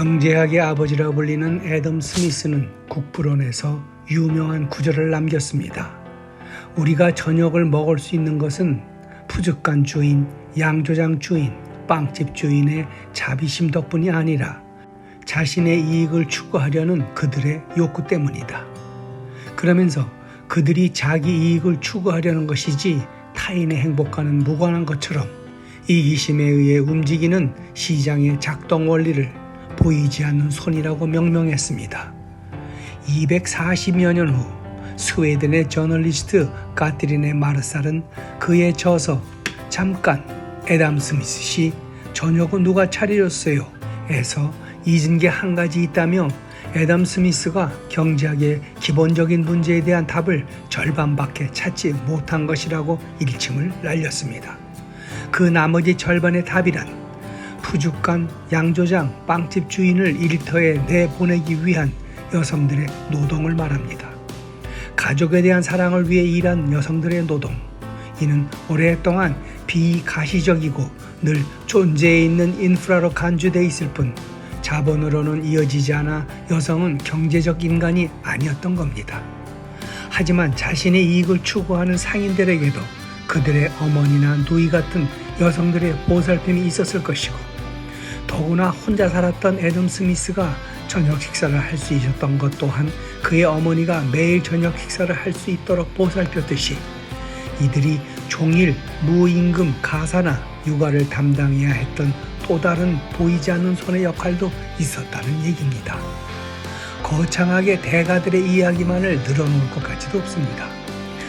경제학의 아버지라 불리는 애덤 스미스는 국부론에서 유명한 구절을 남겼습니다. 우리가 저녁을 먹을 수 있는 것은 푸주간 주인, 양조장 주인, 빵집 주인의 자비심 덕분이 아니라 자신의 이익을 추구하려는 그들의 욕구 때문이다. 그러면서 그들이 자기 이익을 추구하려는 것이지 타인의 행복과는 무관한 것처럼 이기심에 의해 움직이는 시장의 작동 원리를 보이지 않는 손이라고 명명했습니다. 240여 년 후 스웨덴의 저널리스트 가트리네 마르살은 그의 저서 잠깐 애덤 스미스 씨 저녁은 누가 차려줬어요? 에서 잊은 게 한 가지 있다며 애덤 스미스가 경제학의 기본적인 문제에 대한 답을 절반밖에 찾지 못한 것이라고 일침을 날렸습니다. 그 나머지 절반의 답이란 푸주간, 양조장, 빵집 주인을 일터에 내보내기 위한 여성들의 노동을 말합니다. 가족에 대한 사랑을 위해 일한 여성들의 노동, 이는 오랫동안 비가시적이고 늘 존재해 있는 인프라로 간주되어 있을 뿐 자본으로는 이어지지 않아 여성은 경제적 인간이 아니었던 겁니다. 하지만 자신의 이익을 추구하는 상인들에게도 그들의 어머니나 누이 같은 여성들의 보살핌이 있었을 것이고, 더구나 혼자 살았던 애덤 스미스가 저녁 식사를 할 수 있었던 것 또한 그의 어머니가 매일 저녁 식사를 할 수 있도록 보살폈듯이 이들이 종일 무임금 가사나 육아를 담당해야 했던 또 다른 보이지 않는 손의 역할도 있었다는 얘기입니다. 거창하게 대가들의 이야기만을 늘어놓을 것 같지도 없습니다.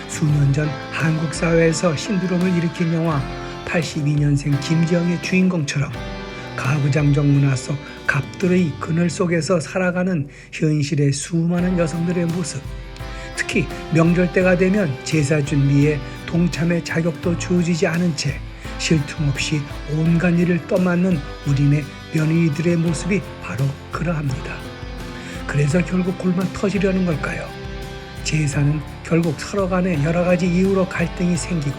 수년 전 한국 사회에서 신드롬을 일으킨 영화 82년생 김지영의 주인공처럼 가부장적 문화 속 갑들의 그늘 속에서 살아가는 현실의 수많은 여성들의 모습, 특히 명절 때가 되면 제사 준비에 동참의 자격도 주어지지 않은 채 쉴 틈 없이 온갖 일을 떠맡는 우리네 며느리들의 모습이 바로 그러합니다. 그래서 결국 골만 터지려는 걸까요? 제사는 결국 서로 간에 여러 가지 이유로 갈등이 생기고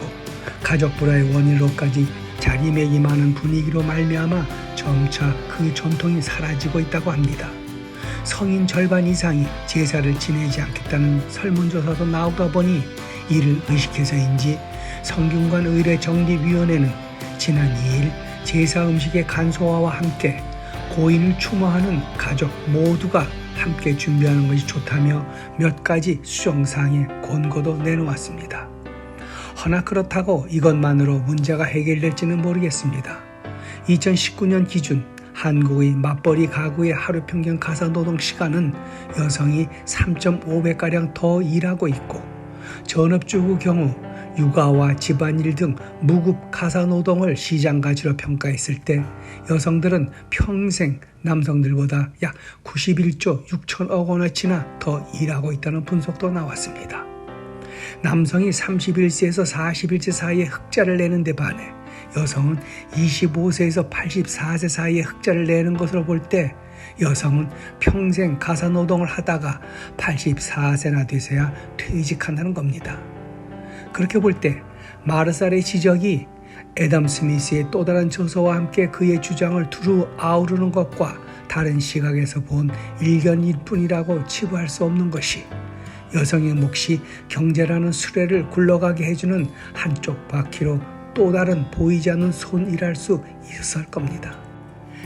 가족 불화의 원인으로까지 자기매김하는 분위기로 말미암아 점차 그 전통이 사라지고 있다고 합니다. 성인 절반 이상이 제사를 지내지 않겠다는 설문조사도 나오다 보니 이를 의식해서인지 성균관 의례정립위원회는 지난 2일 제사 음식의 간소화와 함께 고인을 추모하는 가족 모두가 함께 준비하는 것이 좋다며 몇 가지 수정사항의 권고도 내놓았습니다. 허나 그렇다고 이것만으로 문제가 해결될지는 모르겠습니다. 2019년 기준 한국의 맞벌이 가구의 하루 평균 가사노동 시간은 여성이 3.5배가량 더 일하고 있고, 전업주부 경우 육아와 집안일 등 무급 가사노동을 시장 가치로 평가했을 때 여성들은 평생 남성들보다 약 91조 6천억 원어치나 더 일하고 있다는 분석도 나왔습니다. 남성이 31세에서 41세 사이에 흑자를 내는 데 반해 여성은 25세에서 84세 사이에 흑자를 내는 것으로 볼 때 여성은 평생 가사노동을 하다가 84세나 돼서야 퇴직한다는 겁니다. 그렇게 볼 때 마르살의 지적이 애덤 스미스의 또 다른 저서와 함께 그의 주장을 두루 아우르는 것과 다른 시각에서 본 일견일 뿐이라고 치부할 수 없는 것이 여성의 몫이 경제라는 수레를 굴러가게 해주는 한쪽 바퀴로 또 다른 보이지 않는 손이랄 수 있을 겁니다.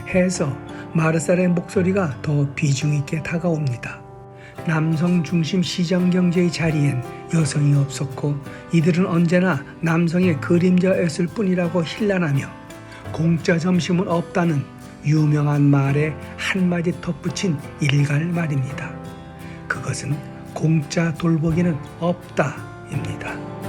해서 마르살의 목소리가 더 비중 있게 다가옵니다. 남성 중심 시장 경제의 자리엔 여성이 없었고 이들은 언제나 남성의 그림자였을 뿐이라고 힐난하며 공짜 점심은 없다는 유명한 말에 한마디 덧붙인 일갈 말입니다. 그것은 공짜 돌보기는 없다입니다.